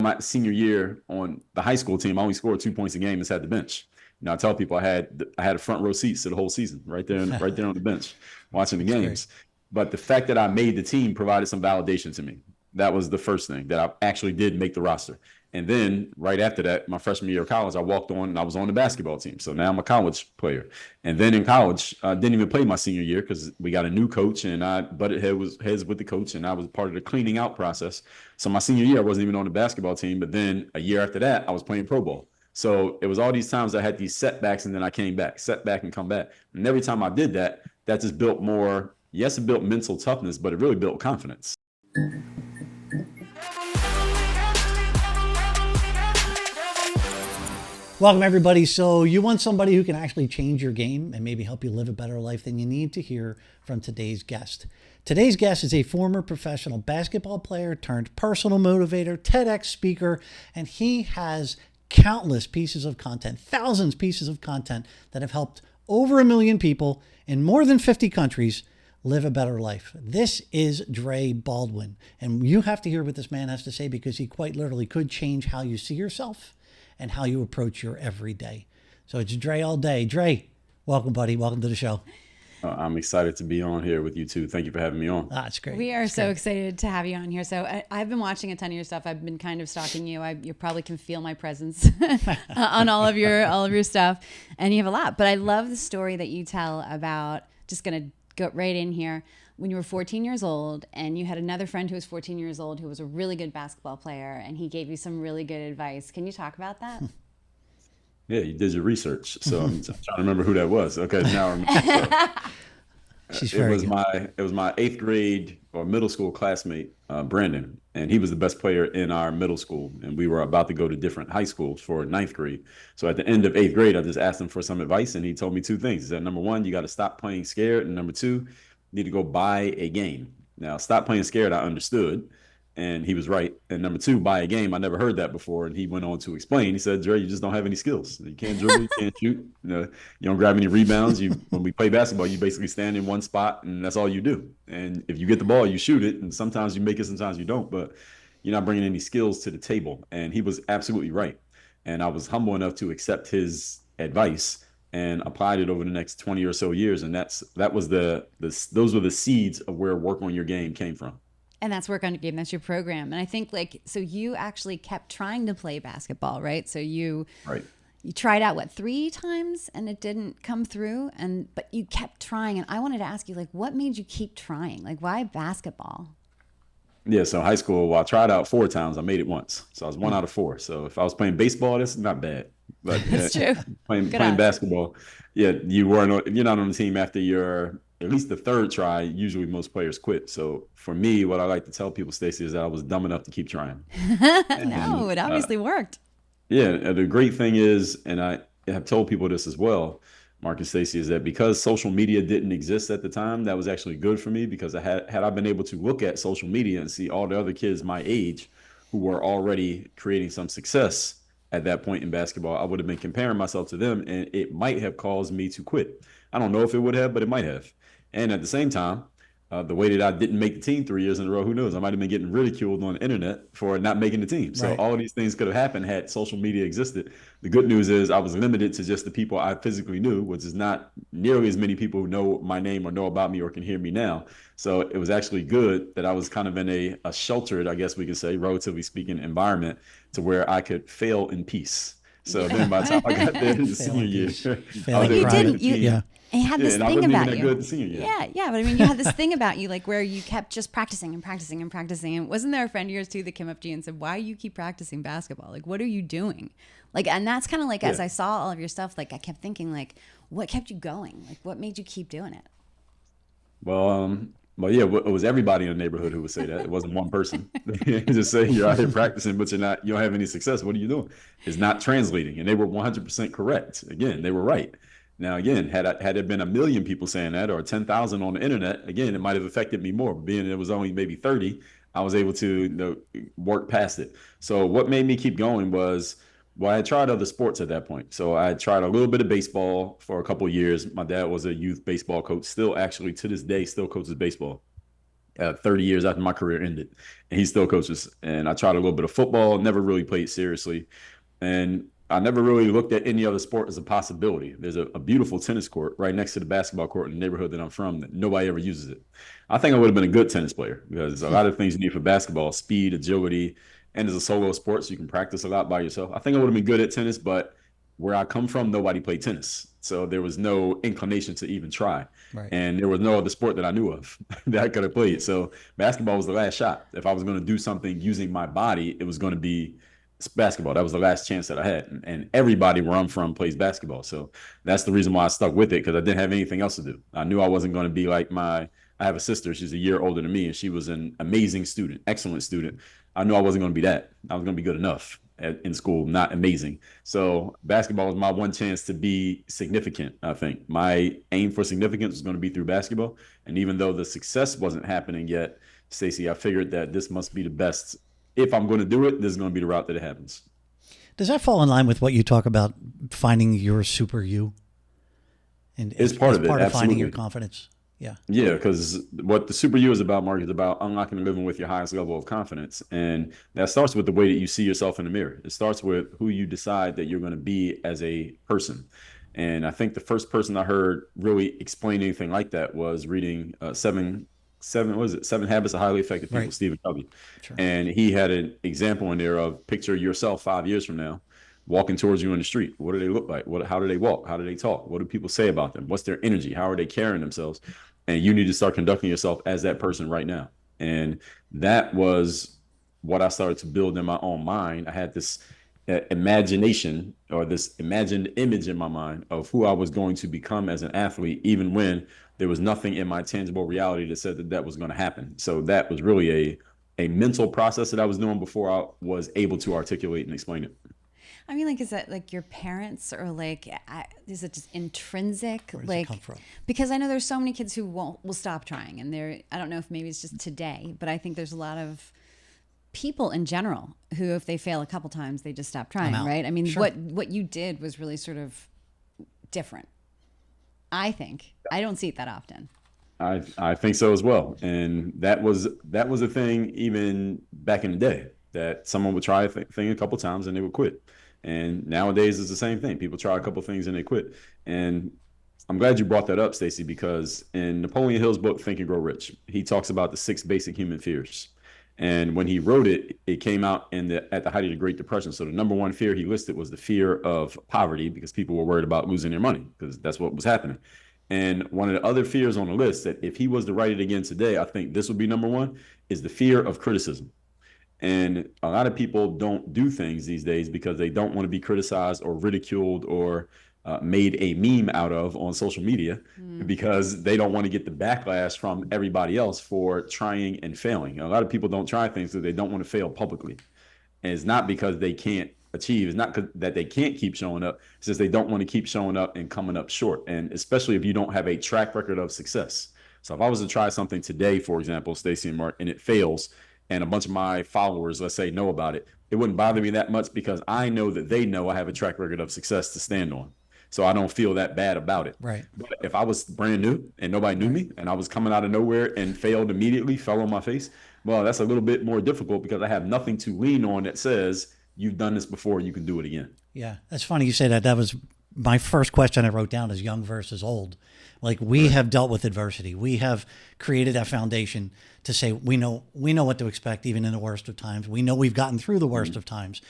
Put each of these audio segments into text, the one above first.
my senior year on the high school team, I only scored 2 points a game and sat the bench. I tell people I had a front row seats to the whole season right there on the bench watching the That's great. games. But the fact that I made the team provided some validation to me. That was the first thing, that I actually did make the roster. And then right after that, my freshman year of college, I walked on and I was on the basketball team. So now I'm a college player. And then in college, I didn't even play my senior year because we got a new coach and I butted heads with the coach and I was part of the cleaning out process. So my senior year, I wasn't even on the basketball team. But then a year after that, I was playing pro ball. So it was all these times I had these setbacks and then I came back, setback and come back. And every time I did that, that just built more, yes, it built mental toughness, but it really built confidence. Welcome, everybody. So you want somebody who can actually change your game and maybe help you live a better life, then you need to hear from today's guest. Today's guest is a former professional basketball player turned personal motivator, TEDx speaker, and he has countless pieces of content, thousands of pieces of content that have helped over 1 million people in more than 50 countries live a better life. This is Dre Baldwin, and you have to hear what this man has to say because he quite literally could change how you see yourself and how you approach your everyday. So it's Dre all day. Dre, welcome, buddy. Welcome to the show. I'm excited to be on here with you too. Thank you for having me on. That's great. We are so excited to have you on here. So I've been watching a ton of your stuff. I've been kind of stalking you. You probably can feel my presence on all of your stuff, and you have a lot. But I love the story that you tell about. Just gonna go right in here. When you were 14 years old and you had another friend who was 14 years old who was a really good basketball player and he gave you some really good advice. Can you talk about that? Yeah, you did your research. So I'm trying to remember who that was. Okay, now I remember. She's very good. It was my 8th grade or middle school classmate, Brandon, and he was the best player in our middle school. And we were about to go to different high schools for 9th grade. So at the end of 8th grade, I just asked him for some advice and he told me 2 things. He said, number 1, you got to stop playing scared. And number 2, need to go buy a game. Now, stop playing scared, I understood, and he was right. And number 2, buy a game. I never heard that before. And he went on to explain. He said, Dre, you just don't have any skills. You can't dribble, you can't shoot. You don't grab any rebounds. When we play basketball, you basically stand in one spot, and that's all you do. And if you get the ball, you shoot it, and sometimes you make it, sometimes you don't. But you're not bringing any skills to the table. And he was absolutely right. And I was humble enough to accept his advice and applied it over the next 20 or so years. And those were the seeds of where work on your game came from. And that's work on your game. That's your program. And I think so you actually kept trying to play basketball, right? So you tried out 3 times and it didn't come through, but you kept trying. And I wanted to ask you, what made you keep trying? Why basketball? Yeah, so high school, I tried out 4 times. I made it once. So I was 1 out of 4. So if I was playing baseball, that's not bad. But that's true. Playing basketball, if you're not on the team after your at least the 3rd try, usually most players quit. So for me, what I like to tell people, Stacey, is that I was dumb enough to keep trying. No, it obviously worked. Yeah, the great thing is, and I have told people this as well, Mark and Stacey, is that because social media didn't exist at the time, that was actually good for me because had I been able to look at social media and see all the other kids my age who were already creating some success at that point in basketball, I would have been comparing myself to them, and it might have caused me to quit. I don't know if it would have, but it might have. And at the same time, the way that I didn't make the team 3 years in a row, who knows? I might have been getting ridiculed on the internet for not making the team. So all of these things could have happened had social media existed. The good news is I was limited to just the people I physically knew, which is not nearly as many people who know my name or know about me or can hear me now. So it was actually good that I was kind of in a sheltered, I guess we could say, relatively speaking, environment to where I could fail in peace. So then by the time I got there in the senior year, You had this thing about you. Good senior year. Yeah. But I mean, you had this thing about you, where you kept just practicing and practicing and practicing. And wasn't there a friend of yours too that came up to you and said, "Why do you keep practicing basketball? What are you doing?" And that's kind of as I saw all of your stuff, I kept thinking, what kept you going? What made you keep doing it? Well, yeah, it was everybody in the neighborhood who would say that. It wasn't one person. Just say you're out here practicing, but you don't have any success. What are you doing? It's not translating. And they were 100% correct. Again, they were right. Now, again, had there been 1 million people saying that or 10,000 on the internet, again, it might have affected me more. Being it was only maybe 30, I was able to work past it. So what made me keep going was, I had tried other sports at that point. So I tried a little bit of baseball for a couple of years. My dad was a youth baseball coach, still actually to this day, still coaches baseball. 30 years after my career ended, and he still coaches. And I tried a little bit of football, never really played seriously. And I never really looked at any other sport as a possibility. There's a beautiful tennis court right next to the basketball court in the neighborhood that I'm from that nobody ever uses it. I think I would have been a good tennis player because a lot of things you need for basketball, speed, agility, and as a solo sport, so you can practice a lot by yourself. I think I would have been good at tennis, but where I come from, nobody played tennis. So there was no inclination to even try. Right. And there was no other sport that I knew of that I could have played. So basketball was the last shot. If I was going to do something using my body, it was going to be basketball. That was the last chance that I had. And everybody where I'm from plays basketball. So that's the reason why I stuck with it, because I didn't have anything else to do. I knew I wasn't going to be like I have a sister. She's a year older than me, and she was an amazing student, excellent student. I knew I wasn't going to be that. I was going to be good enough in school, not amazing. So basketball was my one chance to be significant, I think. My aim for significance was going to be through basketball. And even though the success wasn't happening yet, Stacey, I figured that this must be the best. If I'm going to do it, this is going to be the route that it happens. Does that fall in line with what you talk about, finding your super you? And it's part of it. Part of Absolutely. finding your confidence. Yeah. Yeah, because what the super you is about, Mark, is about unlocking and living with your highest level of confidence. And that starts with the way that you see yourself in the mirror. It starts with who you decide that you're going to be as a person. And I think the first person I heard really explain anything like that was reading Seven Habits of Highly Effective People, Right. Stephen Covey. Sure. And he had an example in there of picture yourself 5 years from now walking towards you in the street. What do they look like? How do they walk? How do they talk? What do people say about them? What's their energy? How are they carrying themselves? And you need to start conducting yourself as that person right now. And that was what I started to build in my own mind. I had this imagination, or this imagined image in my mind of who I was going to become as an athlete, even when there was nothing in my tangible reality that said that that was going to happen. So that was really a mental process that I was doing before I was able to articulate and explain it. I mean, like, is that like your parents, or like, is it just intrinsic? Where does like, it come from? Because I know there's so many kids who will stop trying, and I don't know if maybe it's just today, but I think there's a lot of people in general who, if they fail a couple times, they just stop trying, right? I mean, Sure. what you did was really sort of different. I think I don't see it that often. I think so as well. And that was a thing even back in the day, that someone would try a thing a couple times and they would quit. And nowadays it's the same thing. People try a couple things and they quit. And I'm glad you brought that up, Stacey, because in Napoleon Hill's book, Think and Grow Rich, he talks about the 6 basic human fears. And when he wrote it, it came out at the height of the Great Depression. So the number one fear he listed was the fear of poverty, because people were worried about losing their money, because that's what was happening. And one of the other fears on the list, that if he was to write it again today, I think this would be number one, is the fear of criticism. And a lot of people don't do things these days because they don't want to be criticized or ridiculed or made a meme out of on social media, because they don't want to get the backlash from everybody else for trying and failing. A lot of people don't try things because they don't want to fail publicly. And it's not because they can't achieve. It's not that they can't keep showing up. It's just they don't want to keep showing up and coming up short. And especially if you don't have a track record of success. So if I was to try something today, for example, Stacey and Mark, and it fails, and a bunch of my followers, let's say, know about it, it wouldn't bother me that much, because I know that they know I have a track record of success to stand on. So I don't feel that bad about it. Right. But if I was brand new and nobody knew me, and I was coming out of nowhere and failed immediately, fell on my face, well, that's a little bit more difficult, because I have nothing to lean on that says you've done this before, you can do it again. Yeah, that's funny you say that. That was my first question I wrote down, is young versus old. Like, we have dealt with adversity. We have created that foundation to say we know what to expect even in the worst of times. We know we've gotten through the worst of times.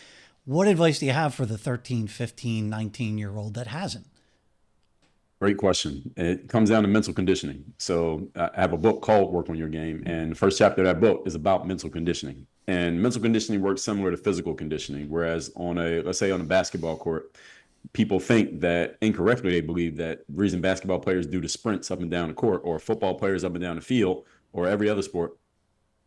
What advice do you have for the 13, 15, 19-year-old that hasn't? Great question. It comes down to mental conditioning. So I have a book called Work on Your Game, and the first chapter of that book is about mental conditioning. And mental conditioning works similar to physical conditioning, whereas let's say on a basketball court, people think that incorrectly, they believe that the reason basketball players do the sprints up and down the court, or football players up and down the field, or every other sport,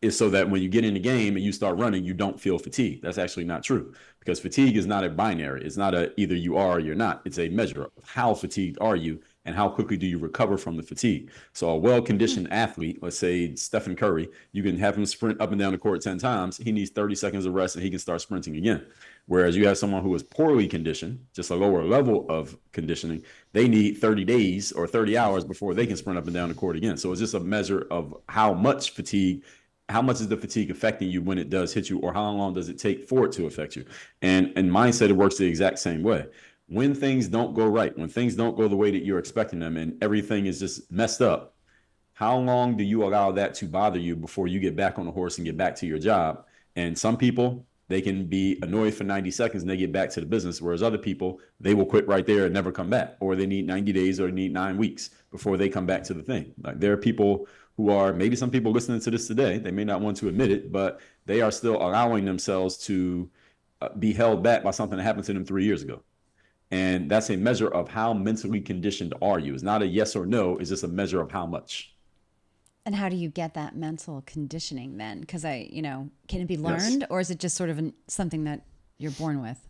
is so that when you get in the game and you start running, you don't feel fatigue. That's actually not true, because fatigue is not a binary. It's not either you are or you're not. It's a measure of how fatigued are you and how quickly do you recover from the fatigue. So a well-conditioned athlete, let's say Stephen Curry, you can have him sprint up and down the court 10 times. He needs 30 seconds of rest and he can start sprinting again. Whereas you have someone who is poorly conditioned, just a lower level of conditioning, they need 30 days or 30 hours before they can sprint up and down the court again. So it's just a measure of how much is the fatigue affecting you when it does hit you, or how long does it take for it to affect you? And mindset, it works the exact same way. When things don't go right, when things don't go the way that you're expecting them and everything is just messed up, how long do you allow that to bother you before you get back on the horse and get back to your job? And some people, they can be annoyed for 90 seconds and they get back to the business, whereas other people, they will quit right there and never come back, or they need 90 days or need 9 weeks before they come back to the thing. Like, there are people who are, maybe some people listening to this today, they may not want to admit it, but they are still allowing themselves to be held back by something that happened to them 3 years ago. And that's a measure of how mentally conditioned are you. It's not a yes or no, it's just a measure of how much. And how do you get that mental conditioning then? Because can it be learned, Yes. or is it just sort of something that you're born with?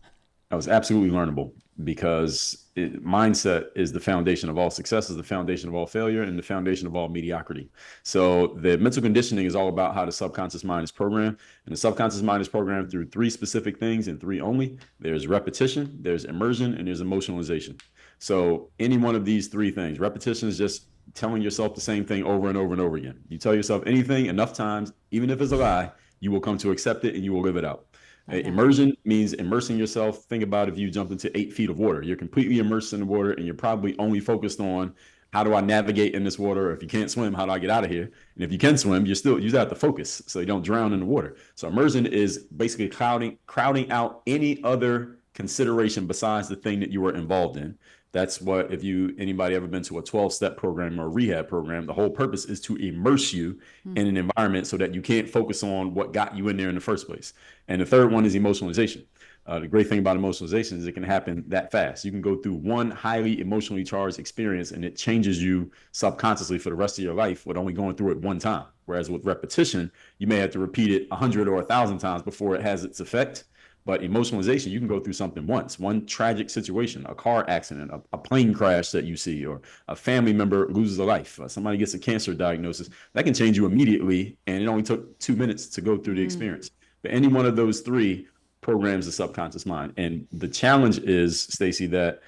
That was absolutely learnable, because mindset is the foundation of all success, is the foundation of all failure, and the foundation of all mediocrity. So the mental conditioning is all about how the subconscious mind is programmed. And the subconscious mind is programmed through 3 specific things, and 3 only. There's repetition, there's immersion, and there's emotionalization. So any one of these 3 things, repetition is just telling yourself the same thing over and over and over again. You tell yourself anything enough times, even if it's a lie, you will come to accept it and you will live it out. Okay. Immersion means immersing yourself. Think about if you jumped into 8 feet of water. You're completely immersed in the water, and you're probably only focused on, how do I navigate in this water? If you can't swim, how do I get out of here? And if you can swim, you still have to focus so you don't drown in the water. So immersion is basically crowding out any other consideration besides the thing that you were involved in. That's what, if anybody ever been to a 12-step program or a rehab program, the whole purpose is to immerse you in an environment so that you can't focus on what got you in there in the first place. And the third one is emotionalization. The great thing about emotionalization is it can happen that fast. You can go through one highly emotionally charged experience and it changes you subconsciously for the rest of your life with only going through it one time. Whereas with repetition, you may have to repeat it 100 or 1,000 times before it has its effect. But emotionalization, you can go through something once, one tragic situation, a car accident, a plane crash that you see, or a family member loses a life, somebody gets a cancer diagnosis. That can change you immediately, and it only took 2 minutes to go through the experience. But any one of those 3 programs the subconscious mind. And the challenge is, Stacey, that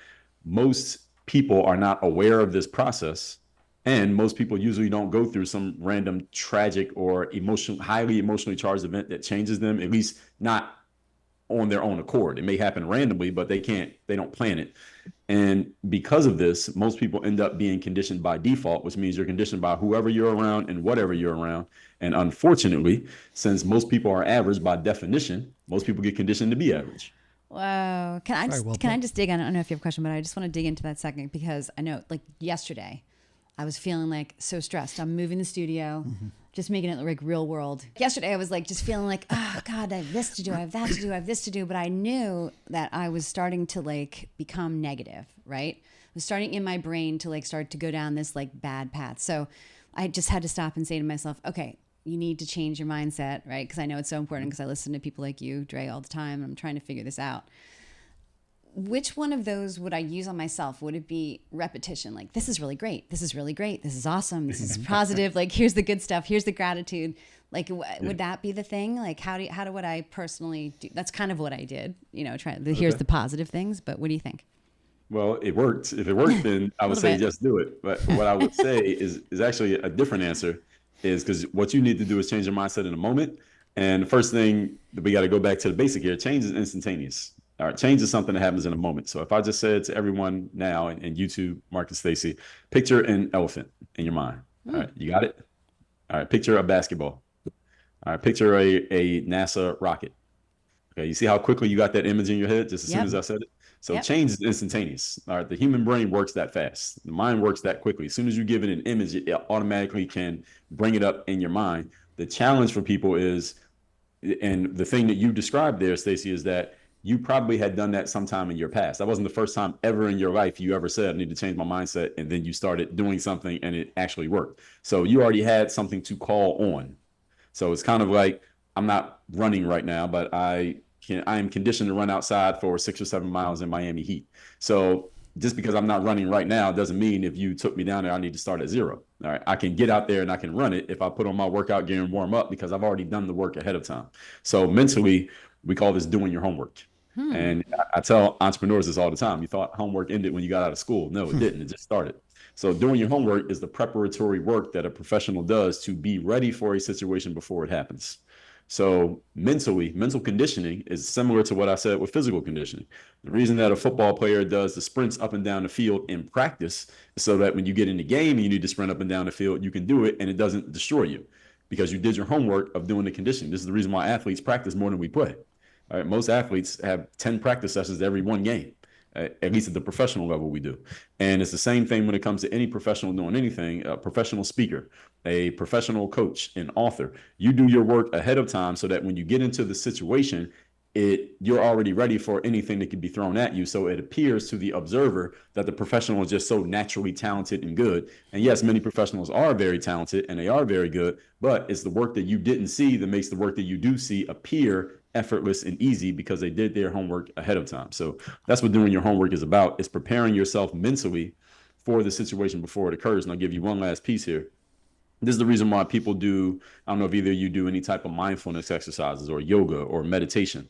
most people are not aware of this process, and most people usually don't go through some random tragic or highly emotionally charged event that changes them, at least not on their own accord. It may happen randomly, but they don't plan it. And because of this, most people end up being conditioned by default, which means you're conditioned by whoever you're around and whatever you're around. And unfortunately, since most people are average by definition, most people get conditioned to be average. Whoa. Can I just dig on? I don't know if you have a question, but I just want to dig into that second, because I know, like, yesterday I was feeling like so stressed. I'm moving the studio, just making it like real world. Yesterday I was like just feeling like, oh God, I have this to do, I have that to do, I have this to do. But I knew that I was starting to like become negative, right? I was starting in my brain to like start to go down this like bad path. So I just had to stop and say to myself, okay, you need to change your mindset, right? Because I know it's so important, because I listen to people like you, Dre, all the time. I'm trying to figure this out. Which one of those would I use on myself? Would it be repetition? Like, this is really great. This is really great. This is awesome. This is positive. Like, here's the good stuff. Here's the gratitude. Like, would that be the thing? Like, how would I personally do? That's kind of what I did, here's the positive things, but what do you think? Well, it worked. If it worked, then I would say just do it. But what I would say is actually a different answer, is because what you need to do is change your mindset in a moment. And the first thing that we got to go back to the basic here, change is instantaneous. All right, change is something that happens in a moment. So if I just said to everyone now and YouTube, Mark and Stacey, picture an elephant in your mind. All right, you got it? All right, picture a basketball. All right, picture a NASA rocket. Okay, you see how quickly you got that image in your head just as soon as I said it? So change is instantaneous. All right, the human brain works that fast. The mind works that quickly. As soon as you give it an image, it automatically can bring it up in your mind. The challenge for people is, and the thing that you described there, Stacey, is that you probably had done that sometime in your past. That wasn't the first time ever in your life you ever said, I need to change my mindset. And then you started doing something and it actually worked. So you already had something to call on. So it's kind of like, I'm not running right now, but I am conditioned to run outside for 6 or 7 miles in Miami heat. So just because I'm not running right now doesn't mean if you took me down there, I need to start at zero. All right. I can get out there and I can run it if I put on my workout gear and warm up because I've already done the work ahead of time. So mentally, we call this doing your homework. And I tell entrepreneurs this all the time. You thought homework ended when you got out of school. No, it didn't. It just started. So doing your homework is the preparatory work that a professional does to be ready for a situation before it happens. So mentally, mental conditioning is similar to what I said with physical conditioning. The reason that a football player does the sprints up and down the field in practice is so that when you get in the game and you need to sprint up and down the field, you can do it and it doesn't destroy you because you did your homework of doing the conditioning. This is the reason why athletes practice more than we play. All right, most athletes have 10 practice sessions every one game, at least at the professional level we do. And it's the same thing when it comes to any professional doing anything, a professional speaker, a professional coach, an author. You do your work ahead of time so that when you get into the situation, you're already ready for anything that could be thrown at you. So it appears to the observer that the professional is just so naturally talented and good. And yes, many professionals are very talented and they are very good, but it's the work that you didn't see that makes the work that you do see appear effortless and easy because they did their homework ahead of time. So that's what doing your homework is about. It's preparing yourself mentally for the situation before it occurs. And I'll give you one last piece here. This is the reason why people do, I don't know if either of you do any type of mindfulness exercises or yoga or meditation.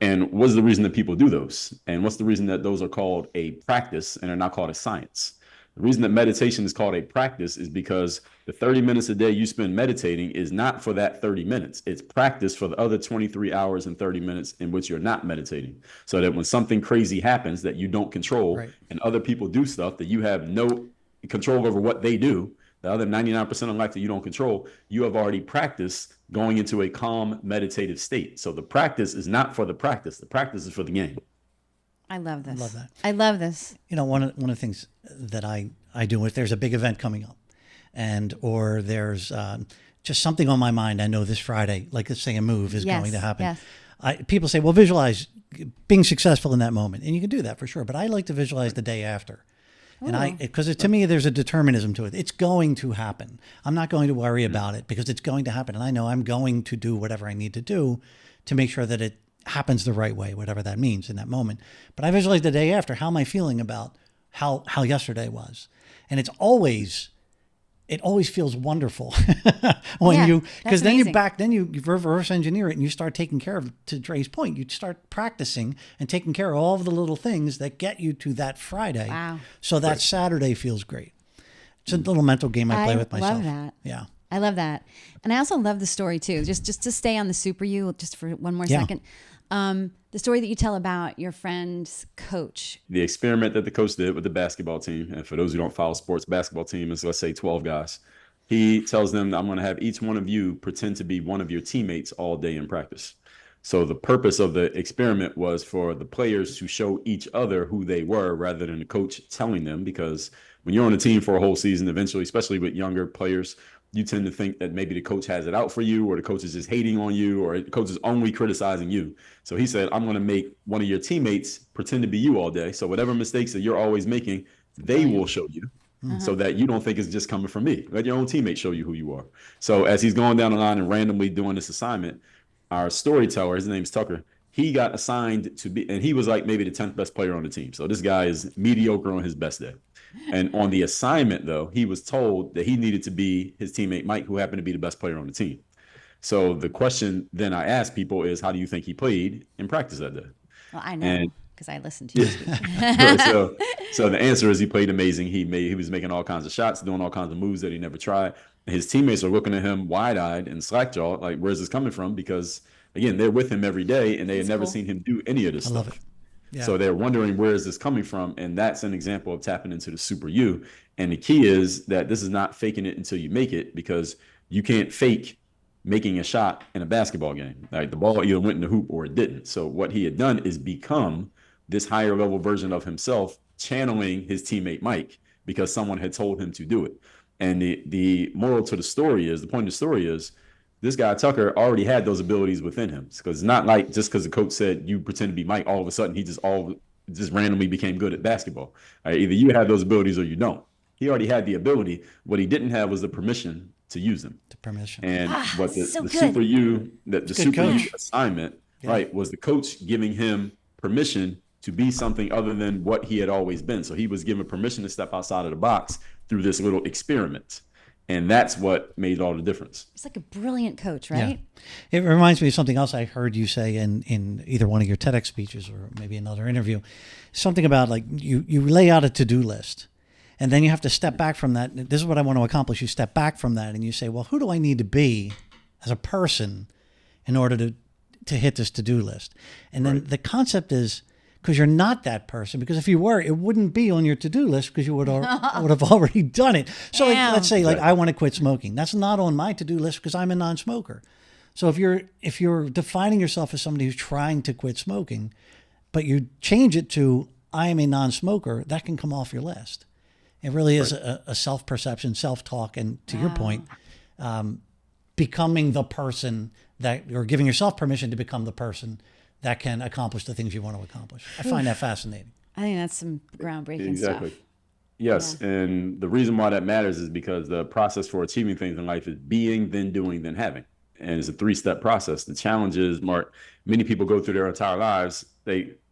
And what's the reason that people do those? And what's the reason that those are called a practice and are not called a science? The reason that meditation is called a practice is because the 30 minutes a day you spend meditating is not for that 30 minutes. It's practice for the other 23 hours and 30 minutes in which you're not meditating. So that when something crazy happens that you don't control and other people do stuff that you have no control over what they do, the other 99% of life that you don't control, you have already practiced going into a calm meditative state. So the practice is not for the practice. The practice is for the game. I love this. I love that. I love this. You know, one of the things that I do if there's a big event coming up or there's just something on my mind, I know this Friday, like let's say a move is going to happen. Yes. People say, well, visualize being successful in that moment. And you can do that for sure. But I like to visualize the day after. Ooh. And because to me, there's a determinism to it. It's going to happen. I'm not going to worry about it because it's going to happen. And I know I'm going to do whatever I need to do to make sure that it happens the right way, whatever that means in that moment. But I visualize the day after. How am I feeling about how yesterday was? And it always feels wonderful when because then you reverse engineer it and you start taking care of, to Dre's point, you start practicing and taking care of all of the little things that get you to that Friday. Wow. So that Saturday feels great. It's a little mental game I play with myself. I love that. Yeah. I love that. And I also love the story too. Just to stay on the super you just for one more second. The story that you tell about your friend's coach. The experiment that the coach did with the basketball team, and for those who don't follow sports, basketball team is, let's say, 12 guys. He tells them, I'm going to have each one of you pretend to be one of your teammates all day in practice. So the purpose of the experiment was for the players to show each other who they were rather than the coach telling them, because when you're on a team for a whole season, eventually, especially with younger players, you tend to think that maybe the coach has it out for you, or the coach is just hating on you, or the coach is only criticizing you. So he said, I'm going to make one of your teammates pretend to be you all day. So whatever mistakes that you're always making, they will show you so that you don't think it's just coming from me. Let your own teammates show you who you are. So as he's going down the line and randomly doing this assignment, our storyteller, his name's Tucker, he got assigned to be, and he was like maybe the 10th best player on the team. So this guy is mediocre on his best day. And on the assignment, though, he was told that he needed to be his teammate, Mike, who happened to be the best player on the team. So the question then I asked people is, how do you think he played in practice that day? Well, I know because I listened to you. So the answer is he played amazing. He was making all kinds of shots, doing all kinds of moves that he never tried. His teammates are looking at him wide-eyed and slack-jawed, like, where's this coming from? Because, again, they're with him every day, and they had never seen him do any of this stuff. Love it. Yeah. So they're wondering, where is this coming from? And that's an example of tapping into the super you. And the key is that this is not faking it until you make it, because you can't fake making a shot in a basketball game. Like, the ball either went in the hoop or it didn't. So what he had done is become this higher level version of himself, channeling his teammate Mike, because someone had told him to do it. And the moral to the story is, the point of the story is, this guy, Tucker, already had those abilities within him. Because it's not like just because the coach said you pretend to be Mike, all of a sudden he just randomly became good at basketball. Right? Either you have those abilities or you don't. He already had the ability. What he didn't have was the permission to use them. The permission. And what the super you, the super you assignment, right, was the coach giving him permission to be something other than what he had always been. So he was given permission to step outside of the box through this little experiment. And that's what made all the difference. It's like a brilliant coach, right? Yeah. It reminds me of something else I heard you say in either one of your TEDx speeches or maybe another interview. Something about like you lay out a to-do list, and then you have to step back from that. This is what I want to accomplish. You step back from that and you say, well, who do I need to be as a person in order to hit this to-do list? And then the concept is, because you're not that person, because if you were, it wouldn't be on your to-do list because you would have already done it. So like, let's say like I want to quit smoking. That's not on my to-do list because I'm a non-smoker. So if you're defining yourself as somebody who's trying to quit smoking, but you change it to I am a non-smoker, that can come off your list. It really is a self-perception, self-talk, and to your point, becoming the person that you're giving yourself permission to become the person that can accomplish the things you want to accomplish. I find that fascinating. I think that's some groundbreaking stuff. Yes. Yeah. And the reason why that matters is because the process for achieving things in life is being, then doing, then having. And it's a 3-step process. The challenge is, Mark, many people go through their entire lives.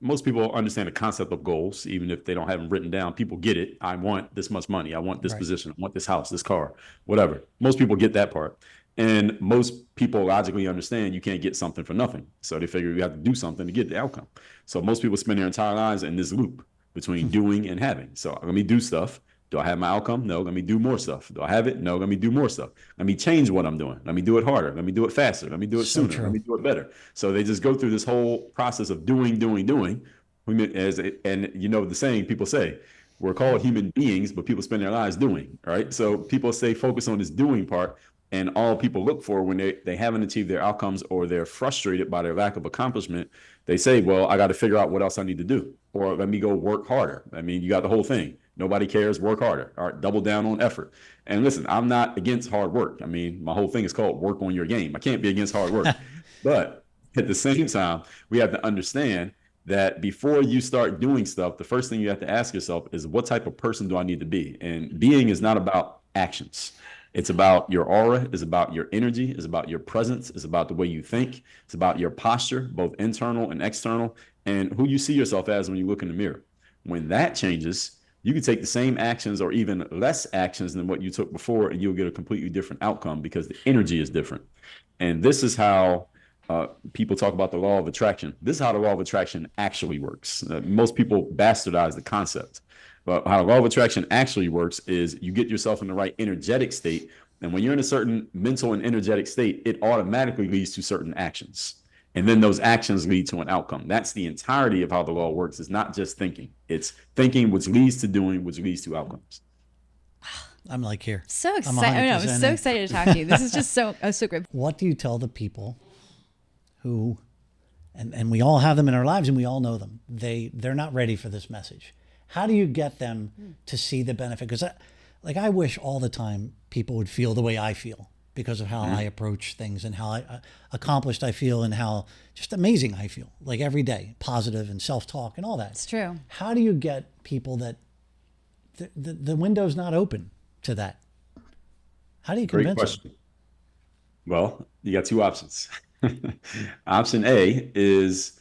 Most people understand the concept of goals, even if they don't have them written down. People get it. I want this much money. I want this position. I want this house, this car, whatever. Most people get that part. And most people logically understand you can't get something for nothing. So they figure you have to do something to get the outcome. So most people spend their entire lives in this loop between doing and having. So let me do stuff. Do I have my outcome? No. Let me do more stuff. Do I have it? No. Let me do more stuff. Let me change what I'm doing. Let me do it harder. Let me do it faster. Let me do it sooner. Let me do it better. So they just go through this whole process of doing. And you know the saying people say, we're called human beings, but people spend their lives doing, right? So people stay focused on this doing part. And all people look for when they haven't achieved their outcomes or they're frustrated by their lack of accomplishment, they say, well, I got to figure out what else I need to do. Or let me go work harder. I mean, you got the whole thing. Nobody cares, work harder. All right, double down on effort. And listen, I'm not against hard work. I mean, my whole thing is called work on your game. I can't be against hard work. But at the same time, we have to understand that before you start doing stuff, the first thing you have to ask yourself is, what type of person do I need to be? And being is not about actions. It's about your aura, it's about your energy, it's about your presence, it's about the way you think, it's about your posture, both internal and external, and who you see yourself as when you look in the mirror. When that changes, you can take the same actions or even less actions than what you took before, and you'll get a completely different outcome because the energy is different. And this is how people talk about the law of attraction. This is how the law of attraction actually works. Most people bastardize the concept. But how the law of attraction actually works is you get yourself in the right energetic state. And when you're in a certain mental and energetic state, it automatically leads to certain actions. And then those actions lead to an outcome. That's the entirety of how the law works. It's not just thinking. It's thinking, which leads to doing, which leads to outcomes. I'm like here. So excited. I'm so excited to talk to you. This is just so great. What do you tell the people who, and we all have them in our lives and we all know them, they're not ready for this message? How do you get them to see the benefit? Because I wish all the time people would feel the way I feel because of how I approach things and how accomplished I feel and how just amazing I feel, like every day, positive and self-talk and all that. It's true. How do you get people that the window's not open to that? How do you convince them? Great question. Well, you got 2 options. Option A is,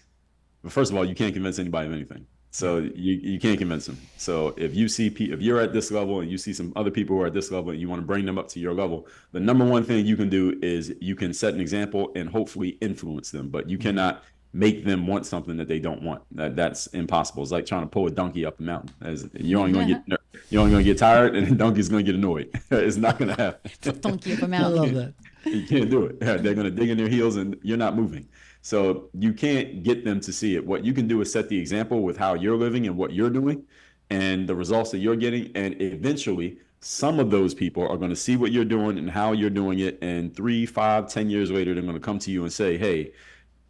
first of all, you can't convince anybody of anything. So you can't convince them. So if you're at this level and you see some other people who are at this level and you want to bring them up to your level, the number one thing you can do is you can set an example and hopefully influence them, but you cannot make them want something that they don't want. That's impossible. It's like trying to pull a donkey up a mountain. You're only going to get tired and the donkey's going to get annoyed. It's not going to happen. Donkey up a mountain. I love that. You can't do it. They're going to dig in their heels and you're not moving. So you can't get them to see it. What you can do is set the example with how you're living and what you're doing and the results that you're getting. And eventually, some of those people are going to see what you're doing and how you're doing it. And 3, 5, 10 years later, they're going to come to you and say, hey,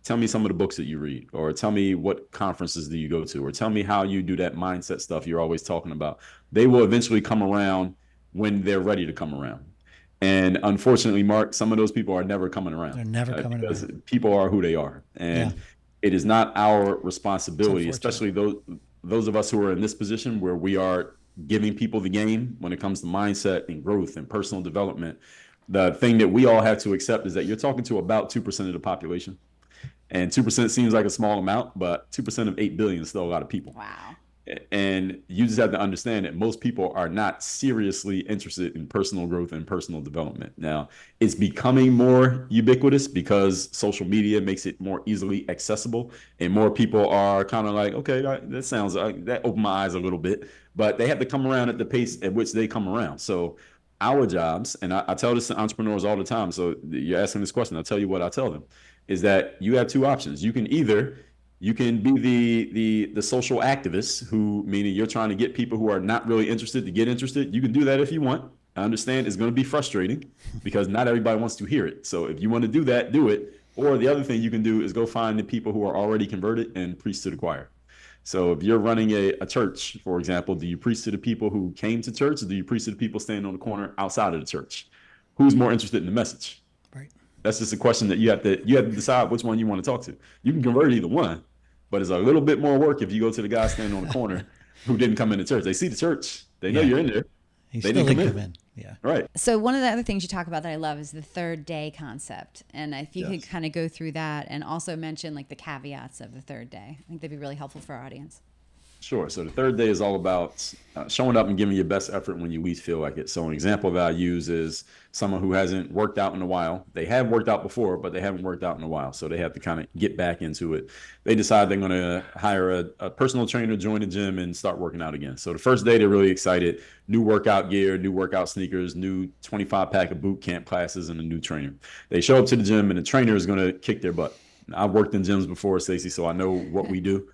tell me some of the books that you read, or tell me what conferences do you go to, or tell me how you do that mindset stuff you're always talking about. They will eventually come around when they're ready to come around. And unfortunately, Mark, some of those people are never coming around. They're never coming because around. People are who they are. And it is not our responsibility, especially those of us who are in this position where we are giving people the game when it comes to mindset and growth and personal development. The thing that we all have to accept is that you're talking to about 2% of the population. And 2% seems like a small amount, but 2% of 8 billion is still a lot of people. Wow. And you just have to understand that most people are not seriously interested in personal growth and personal development. Now, it's becoming more ubiquitous because social media makes it more easily accessible, and more people are kind of like, okay, that sounds like that opened my eyes a little bit, but they have to come around at the pace at which they come around. So our jobs, and I tell this to entrepreneurs all the time. So you're asking this question, I'll tell you what I tell them, is that you have two options. You can be the social activist, who, meaning you're trying to get people who are not really interested to get interested. You can do that if you want. I understand it's going to be frustrating because not everybody wants to hear it. So if you want to do that, do it. Or the other thing you can do is go find the people who are already converted and preach to the choir. So if you're running a church, for example, do you preach to the people who came to church, or do you preach to the people standing on the corner outside of the church? Who's more interested in the message? Right. That's just a question that you have to decide which one you want to talk to. You can convert either one, but it's a little bit more work if you go to the guy standing on the corner who didn't come into church. They see the church. They know you're in there. He They still didn't didn't come come in. Yeah. Right. So one of the other things you talk about that I love is the third day concept. And if you could kind of go through that and also mention like the caveats of the third day, I think that'd be really helpful for our audience. Sure. So the third day is all about showing up and giving your best effort when you least feel like it. So an example that I use is someone who hasn't worked out in a while. They have worked out before, but they haven't worked out in a while. So they have to kind of get back into it. They decide they're going to hire a personal trainer, join the gym, and start working out again. So the first day, they're really excited. New workout gear, new workout sneakers, new 25-pack of boot camp classes, and a new trainer. They show up to the gym, and the trainer is going to kick their butt. I've worked in gyms before, Stacey, so I know what we do.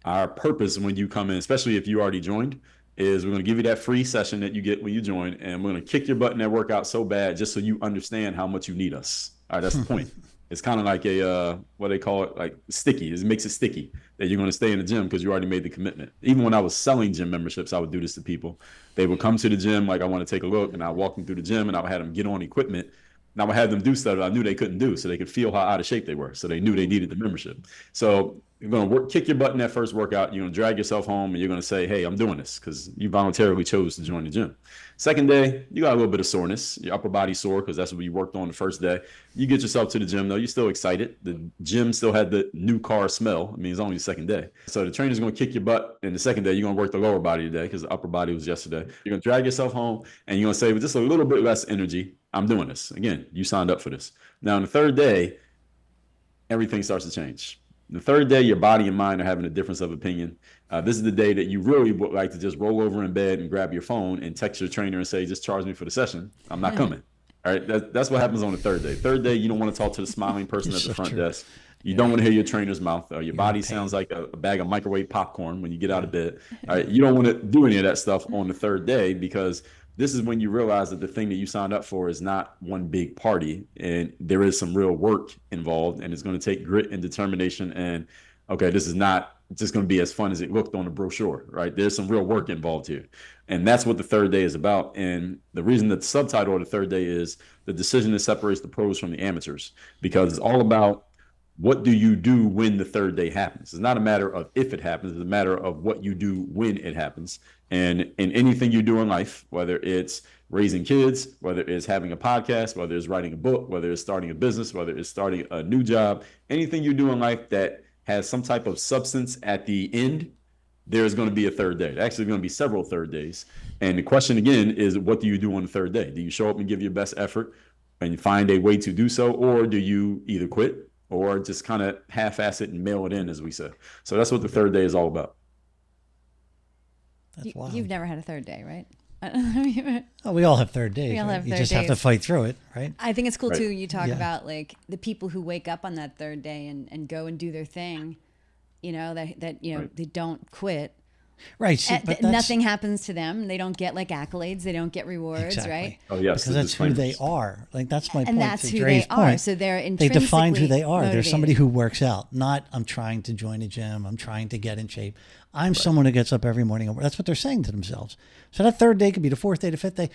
Our purpose when you come in, especially if you already joined, is we're going to give you that free session that you get when you join, and we're going to kick your butt in that workout so bad just so you understand how much you need us. All right, that's the point. It's kind of like a, what they call it, like sticky. It makes it sticky that you're going to stay in the gym because you already made the commitment. Even when I was selling gym memberships, I would do this to people. They would come to the gym like, I want to take a look, and I walk them through the gym, and I would have them get on equipment. And I would have them do stuff that I knew they couldn't do, so they could feel how out of shape they were. So they knew they needed the membership. So you're going to kick your butt in that first workout. You're going to drag yourself home, and you're going to say, hey, I'm doing this, because you voluntarily chose to join the gym. Second day, you got a little bit of soreness. Your upper body sore because that's what you worked on the first day. You get yourself to the gym, though. You're still excited. The gym still had the new car smell. I mean, it's only the second day. So the trainer's going to kick your butt. And the second day, you're going to work the lower body today because the upper body was yesterday. You're going to drag yourself home, and you're going to say, with just a little bit less energy, I'm doing this. Again, you signed up for this. Now, on the third day, everything starts to change. The third day, your body and mind are having a difference of opinion. This is the day that you really would like to just roll over in bed and grab your phone and text your trainer and say, just charge me for the session. I'm not coming. All right. That's what happens on the third day. Third day, you don't want to talk to the smiling person at the front desk. You don't want to hear your trainer's mouth. Your body sounds like a bag of microwave popcorn when you get out of bed. All right. You don't want to do any of that stuff on the third day, because this is when you realize that the thing that you signed up for is not one big party, and there is some real work involved, and it's going to take grit and determination. And okay, this is not just going to be as fun as it looked on the brochure, right? There's some real work involved here. And that's what the third day is about. And the reason that the subtitle of the third day is the decision that separates the pros from the amateurs, because it's all about what do you do when the third day happens. It's not a matter of if it happens, it's a matter of what you do when it happens. And in anything you do in life, whether it's raising kids, whether it's having a podcast, whether it's writing a book, whether it's starting a business, whether it's starting a new job, anything you do in life that has some type of substance at the end, there's going to be a third day. Actually, going to be several third days. And the question again is, what do you do on the third day? Do you show up and give your best effort and find a way to do so? Or do you either quit or just kind of half-ass it and mail it in, as we say? So that's what the third day is all about. You've never had a third day, right? Oh, we all have third days. We all have you third just have to days. fight through it, right? I think it's cool Right. too. You talk Yeah. about like the people who wake up on that third day and go and do their thing, that Right. they don't quit. Right. See, but that's, Nothing happens to them. They don't get like accolades. They don't get rewards, exactly. right? Oh, yes. Because the that's who they disclaimers. are. Like, that's my And point. that's to who Dre's they are. point. So they're They intrinsically defined who they are. They're motivated. somebody who works out, not I'm trying to join a gym. I'm trying to get in shape. I'm someone who gets up every morning. And that's what they're saying to themselves. So that third day could be the fourth day, the fifth day.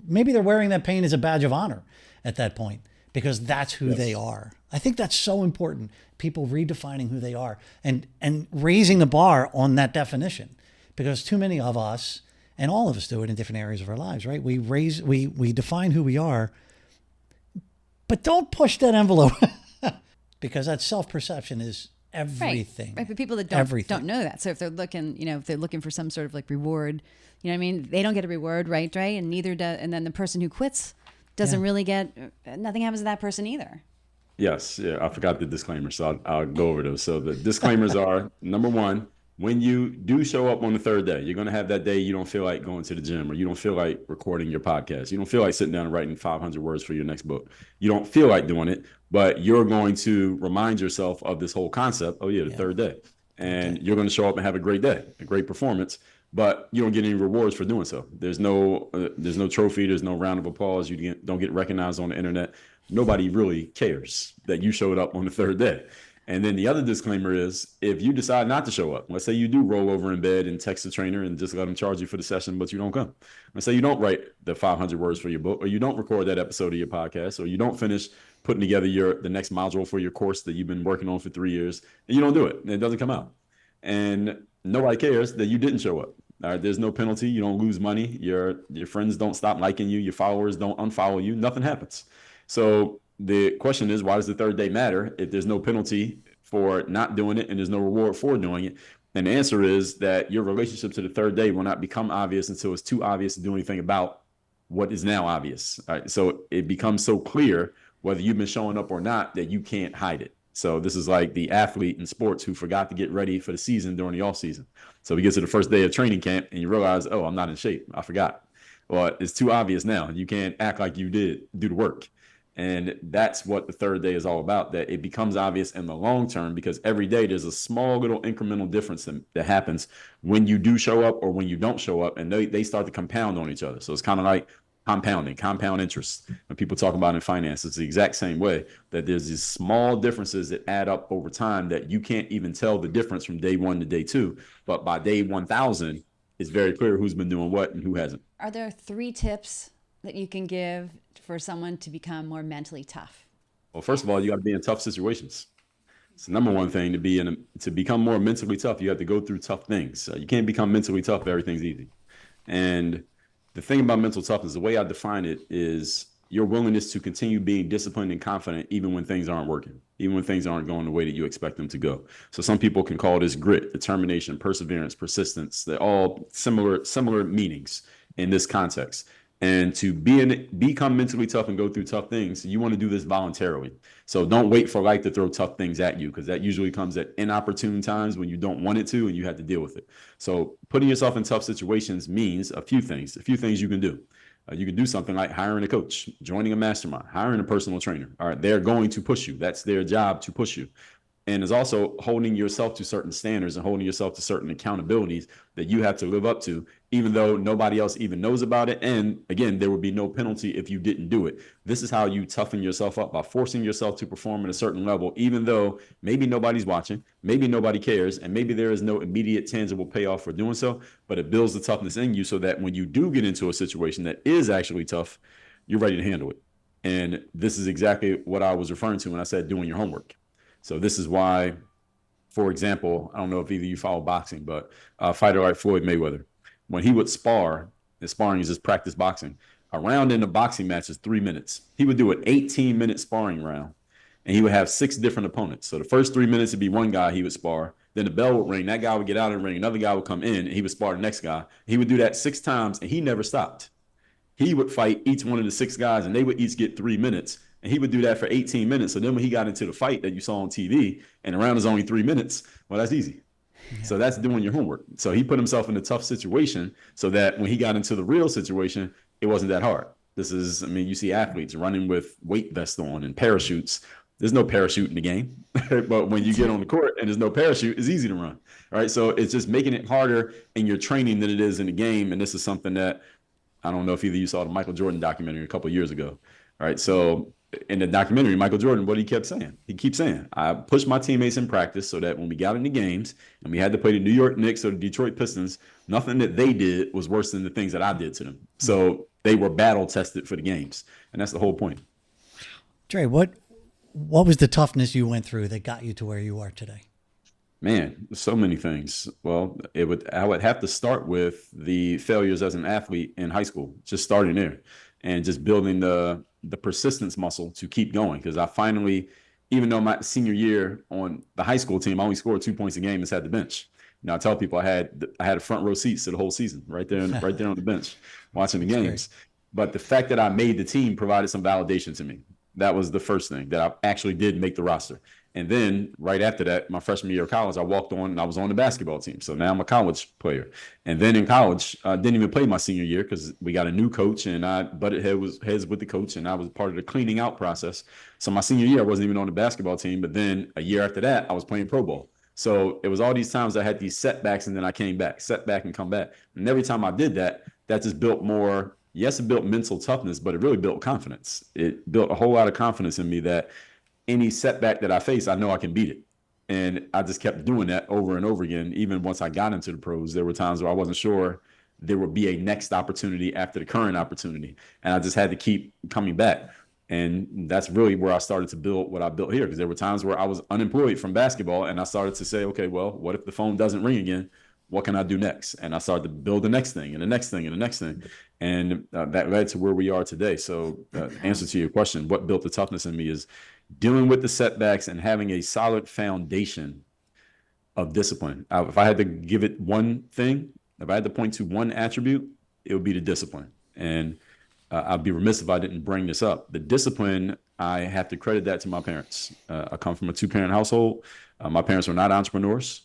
Maybe they're wearing that pain as a badge of honor at that point, because that's who they are. I think that's so important. People redefining who they are and raising the bar on that definition, because too many of us, and all of us do it in different areas of our lives, right? We define who we are, but don't push that envelope because that self-perception is everything. Right. But people that Everything. don't know that. So if they're looking, if they're looking for some sort of like reward, you know what I mean? They don't get a reward, right, Dre? And neither does, and then the person who quits doesn't really get, nothing happens to that person either. Yes, yeah, I forgot the disclaimer, so I'll go over those. So the disclaimers are, number one, when you do show up on the third day, you're going to have that day you don't feel like going to the gym, or you don't feel like recording your podcast. You don't feel like sitting down and writing 500 words for your next book. You don't feel like doing it, but you're going to remind yourself of this whole concept. Oh yeah, the third day. And you're going to show up and have a great day, a great performance, but you don't get any rewards for doing so. There's no trophy. There's no round of applause. You don't get recognized on the internet. Nobody really cares that you showed up on the third day. And then the other disclaimer is, if you decide not to show up, let's say you do roll over in bed and text the trainer and just let them charge you for the session, but you don't come. Let's say you don't write the 500 words for your book, or you don't record that episode of your podcast, or you don't finish putting together the next module for your course that you've been working on for 3 years, and you don't do it, and it doesn't come out. And nobody cares that you didn't show up. All right, there's no penalty. You don't lose money. Your friends don't stop liking you. Your followers don't unfollow you. Nothing happens. So the question is, why does the third day matter if there's no penalty for not doing it and there's no reward for doing it? And the answer is that your relationship to the third day will not become obvious until it's too obvious to do anything about what is now obvious. All right, so it becomes so clear whether you've been showing up or not that you can't hide it. So this is like the athlete in sports who forgot to get ready for the season during the off season. So we get to the first day of training camp and you realize, oh, I'm not in shape. I forgot. Well, it's too obvious now. You can't act like you did do the work. And that's what the third day is all about, that it becomes obvious in the long term, because every day there's a small little incremental difference that happens when you do show up or when you don't show up, and they start to compound on each other. So it's kind of like compound interest. When people talk about in finance, it's the exact same way, that there's these small differences that add up over time that you can't even tell the difference from day one to day two. But by day 1,000, it's very clear who's been doing what and who hasn't. Are there 3 tips that you can give for someone to become more mentally tough? Well, first of all, you got to be in tough situations. It's the number one thing to become more mentally tough. You have to go through tough things. You can't become mentally tough if everything's easy. And the thing about mental toughness, the way I define it, is your willingness to continue being disciplined and confident even when things aren't working, even when things aren't going the way that you expect them to go. So some people can call this grit, determination, perseverance, persistence. They're all similar meanings in this context. And to become mentally tough and go through tough things, you want to do this voluntarily. So don't wait for life to throw tough things at you, because that usually comes at inopportune times when you don't want it to and you have to deal with it. So putting yourself in tough situations means a few things you can do. You can do something like hiring a coach, joining a mastermind, hiring a personal trainer. All right, they're going to push you. That's their job, to push you. And it's also holding yourself to certain standards and holding yourself to certain accountabilities that you have to live up to, even though nobody else even knows about it. And again, there would be no penalty if you didn't do it. This is how you toughen yourself up, by forcing yourself to perform at a certain level, even though maybe nobody's watching, maybe nobody cares, and maybe there is no immediate tangible payoff for doing so, but it builds the toughness in you so that when you do get into a situation that is actually tough, you're ready to handle it. And this is exactly what I was referring to when I said doing your homework. So this is why, for example, I don't know if either of you follow boxing, but a fighter like Floyd Mayweather, when he would spar, and sparring is just practice boxing, a round in a boxing match is 3 minutes. He would do an 18-minute sparring round, and he would have 6 different opponents. So the first 3 minutes would be one guy he would spar. Then the bell would ring. That guy would get out of the ring. Another guy would come in, and he would spar the next guy. He would do that 6 times, and he never stopped. He would fight each one of the 6 guys, and they would each get 3 minutes. And he would do that for 18 minutes. So then when he got into the fight that you saw on TV and the round is only 3 minutes, well, that's easy. Yeah. So that's doing your homework. So he put himself in a tough situation so that when he got into the real situation, it wasn't that hard. You see athletes running with weight vests on and parachutes. There's no parachute in the game. But when you get on the court and there's no parachute, it's easy to run. Right. So it's just making it harder in your training than it is in the game. And this is something that I don't know if either you saw the Michael Jordan documentary a couple of years ago. All right. So in the documentary, Michael Jordan, what he kept saying, I pushed my teammates in practice so that when we got into games and we had to play the New York Knicks or the Detroit Pistons, nothing that they did was worse than the things that I did to them. So they were battle tested for the games. And that's the whole point. Dre, what was the toughness you went through that got you to where you are today? Man, so many things. Well, I would have to start with the failures as an athlete in high school, just starting there and just building the persistence muscle to keep going. Because I finally even though my senior year on the high school team, I only scored 2 points a game and sat the bench. I tell people I had a front row seats to the whole season right there on the bench watching the games. Great. But the fact that I made the team provided some validation to me. That was the first thing, that I actually did make the roster. And then right after that, my freshman year of college, I walked on and I was on the basketball team. So now I'm a college player. And then in college, I didn't even play my senior year because we got a new coach and I butted heads with the coach and I was part of the cleaning out process. So my senior year, I wasn't even on the basketball team. But then a year after that, I was playing pro ball. So it was all these times I had these setbacks and then I came back, setback and come back. And every time I did that, that just built more. Yes, it built mental toughness, but it really built confidence. It built a whole lot of confidence in me that any setback that I face, I know I can beat it. And I just kept doing that over and over again. Even once I got into the pros, there were times where I wasn't sure there would be a next opportunity after the current opportunity. And I just had to keep coming back. And that's really where I started to build what I built here. Because there were times where I was unemployed from basketball and I started to say, okay, well, what if the phone doesn't ring again? What can I do next? And I started to build the next thing and the next thing and the next thing. And that led to where we are today. So answer to your question, what built the toughness in me is dealing with the setbacks and having a solid foundation of discipline. If I had to give it one thing, if I had to point to one attribute, it would be the discipline. And I'd be remiss if I didn't bring this up. The discipline, I have to credit that to my parents. I come from a 2-parent household. My parents were not entrepreneurs.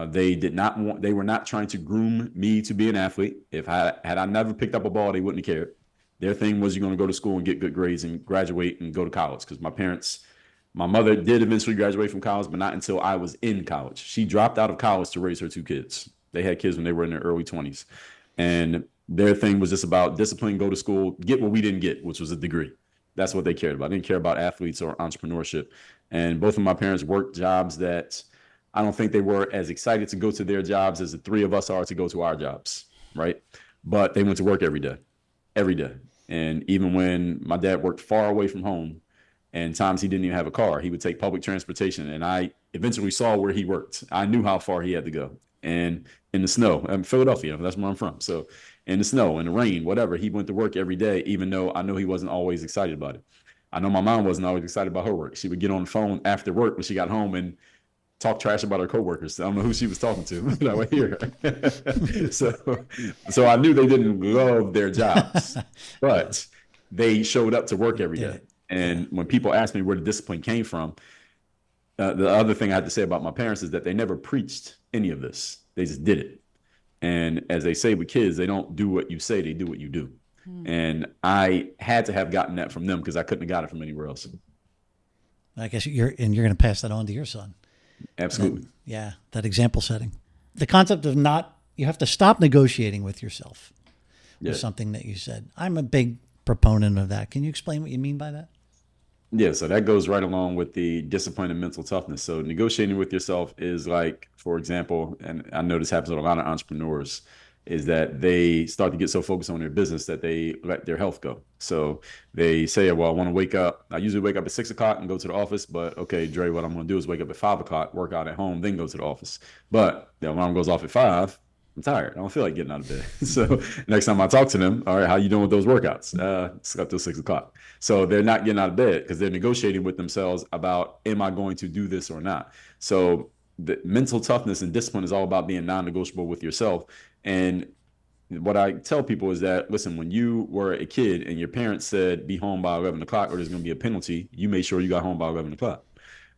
They were not trying to groom me to be an athlete. Had I never picked up a ball, they wouldn't have cared. Their thing was, you're going to go to school and get good grades and graduate and go to college. Because my mother did eventually graduate from college, but not until I was in college. She dropped out of college to raise her 2 kids. They had kids when they were in their early 20s. And their thing was just about discipline, go to school, get what we didn't get, which was a degree. That's what they cared about. They didn't care about athletes or entrepreneurship. And both of my parents worked jobs that I don't think they were as excited to go to their jobs as the 3 of us are to go to our jobs, right? But they went to work every day. And even when my dad worked far away from home and times he didn't even have a car, he would take public transportation. And I eventually saw where he worked. I knew how far he had to go. And in the snow, I'm Philadelphia, that's where I'm from. So in the snow, in the rain, whatever, he went to work every day, even though I know he wasn't always excited about it. I know my mom wasn't always excited about her work. She would get on the phone after work when she got home and talk trash about her coworkers. I don't know who she was talking to, but I would hear her. So I knew they didn't love their jobs, but they showed up to work every day. And when people ask me where the discipline came from, the other thing I had to say about my parents is that they never preached any of this. They just did it. And as they say with kids, they don't do what you say, they do what you do. And I had to have gotten that from them because I couldn't have got it from anywhere else. I guess you're going to pass that on to your son. Absolutely. That example setting. The concept of you have to stop negotiating with yourself was something that you said. I'm a big proponent of that. Can you explain what you mean by that? Yeah, so that goes right along with the discipline and mental toughness. So negotiating with yourself is like, for example, and I know this happens with a lot of entrepreneurs, is that they start to get so focused on their business that they let their health go. So they say, well, I want to wake up. I usually wake up at 6 o'clock and go to the office, but okay, Dre, what I'm going to do is wake up at 5 o'clock, work out at home, then go to the office. But the alarm goes off at 5. I'm tired. I don't feel like getting out of bed. So next time I talk to them, all right, how you doing with those workouts? Slept till 6 o'clock. So they're not getting out of bed because they're negotiating with themselves about, am I going to do this or not? So the mental toughness and discipline is all about being non-negotiable with yourself. And what I tell people is that, listen, when you were a kid and your parents said, be home by 11 o'clock or there's going to be a penalty, you made sure you got home by 11 o'clock.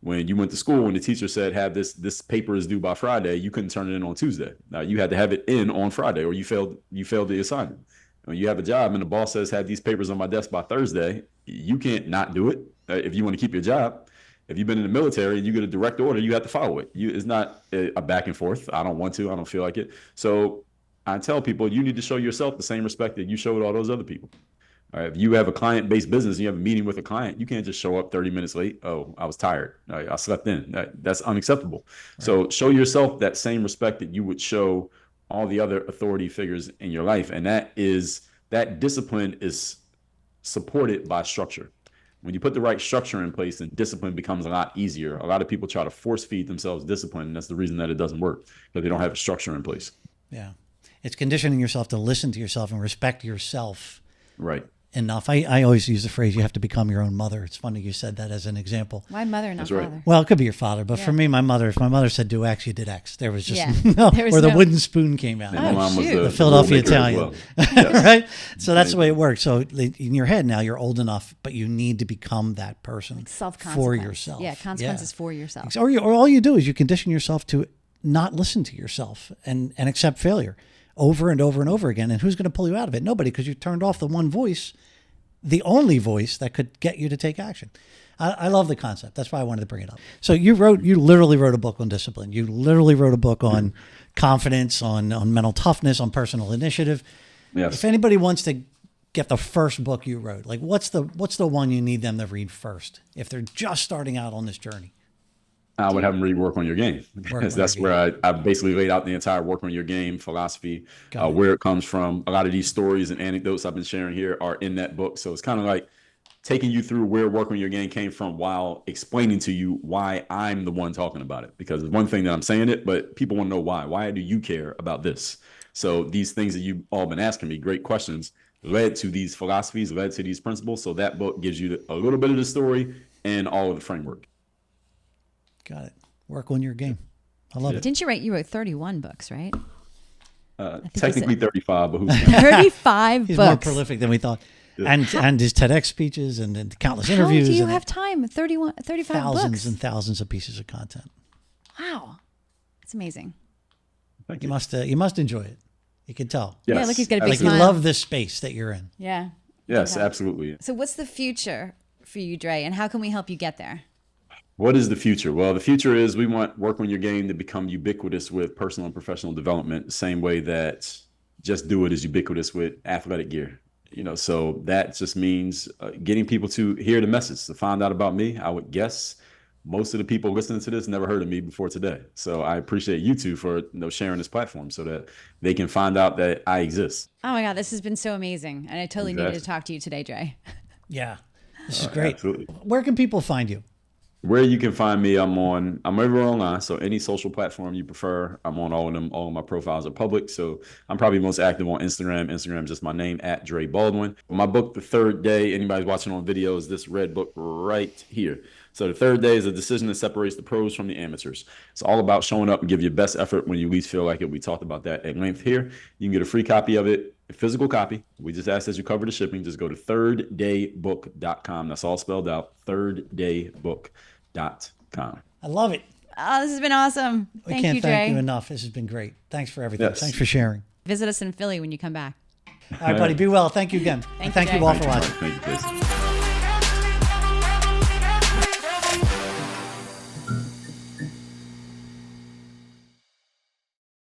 When you went to school and the teacher said, have this paper is due by Friday, you couldn't turn it in on Tuesday. You had to have it in on Friday or you failed the assignment. When you have a job and the boss says, have these papers on my desk by Thursday, you can't not do it if you want to keep your job. If you've been in the military and you get a direct order, you have to follow it. It's not a back and forth. I don't want to. I don't feel like it. So I tell people, you need to show yourself the same respect that you showed all those other people. All right, if you have a client-based business and you have a meeting with a client, you can't just show up 30 minutes late. Oh, I was tired. I slept in. That's unacceptable. Right. So show yourself that same respect that you would show all the other authority figures in your life. And that discipline is supported by structure. When you put the right structure in place, then discipline becomes a lot easier. A lot of people try to force feed themselves discipline, and that's the reason that it doesn't work, because they don't have a structure in place. Yeah. It's conditioning yourself to listen to yourself and respect yourself. Right. enough. I always use the phrase, you have to become your own mother. It's funny you said that as an example. Why mother, not That's right. father? Well, it could be your father, but for me, if my mother said do X, you did X. There was just no, There was or the no- wooden spoon came out. And my mom was shoot. the Philadelphia rule maker as Italian, well. Yes. right? So that's the way it works. So in your head now, you're old enough, but you need to become that person for yourself. Yeah, consequences for yourself. Or all you do is you condition yourself to not listen to yourself and accept failure over and over and over again. And who's going to pull you out of it? Nobody, because you turned off the one voice, the only voice that could get you to take action. I love the concept. That's why I wanted to bring it up. So you literally wrote a book on discipline. You literally wrote a book on confidence, on mental toughness, on personal initiative. Yes. If anybody wants to get the first book you wrote, like what's the one you need them to read first if they're just starting out on this journey? I would have them read Work on Your Game, because that's where I basically laid out the entire Work on Your Game philosophy, where it comes from. A lot of these stories and anecdotes I've been sharing here are in that book. So it's kind of like taking you through where Work on Your Game came from while explaining to you why I'm the one talking about it. Because it's one thing that I'm saying it, but people want to know why. Why do you care about this? So these things that you've all been asking me, great questions, led to these philosophies, led to these principles. So that book gives you a little bit of the story and all of the framework. Got it. Work on your game. I love it. Didn't you wrote 31 books, right? Technically 35, but who's 35 He's books. more prolific than we thought. And his TEDx speeches and countless interviews. How do you and have time? 35 thousands books. and thousands of pieces of content. Wow. It's amazing. Thank You must enjoy it. You can tell. Yes, Yeah, look, he's got a big Like you smile. love this space that you're in. Yeah. Yes, absolutely. So what's the future for you, Dre, and how can we help you get there? What is the future? Well, the future is we want Work on Your Game to become ubiquitous with personal and professional development, the same way that Just Do It is ubiquitous with athletic gear. So that just means getting people to hear the message, to find out about me. I would guess most of the people listening to this never heard of me before today. So I appreciate you two for sharing this platform so that they can find out that I exist. Oh my God, this has been so amazing. And I totally needed to talk to you today, Dre. Yeah. This is great. Absolutely. Where can people find you? Where you can find me, I'm everywhere online. So any social platform you prefer, I'm on all of them. All of my profiles are public. So I'm probably most active on Instagram. Instagram is just my name, @Dre Baldwin. My book, The Third Day, anybody's watching on video, is this red book right here. So The Third Day is a decision that separates the pros from the amateurs. It's all about showing up and give your best effort when you least feel like it. We talked about that at length here. You can get a free copy of it, a physical copy. We just ask that you cover the shipping. Just go to thirddaybook.com. That's all spelled out, thirddaybook.com. I love it. Oh, this has been awesome. We Thank can't you, Dre. thank you enough. This has been great. Thanks for everything. Yes. Thanks for sharing. Visit us in Philly when you come back. All right, buddy. Be well. Thank you again. Thank you, Thank you Jay. all for watching. Thank you, Jason.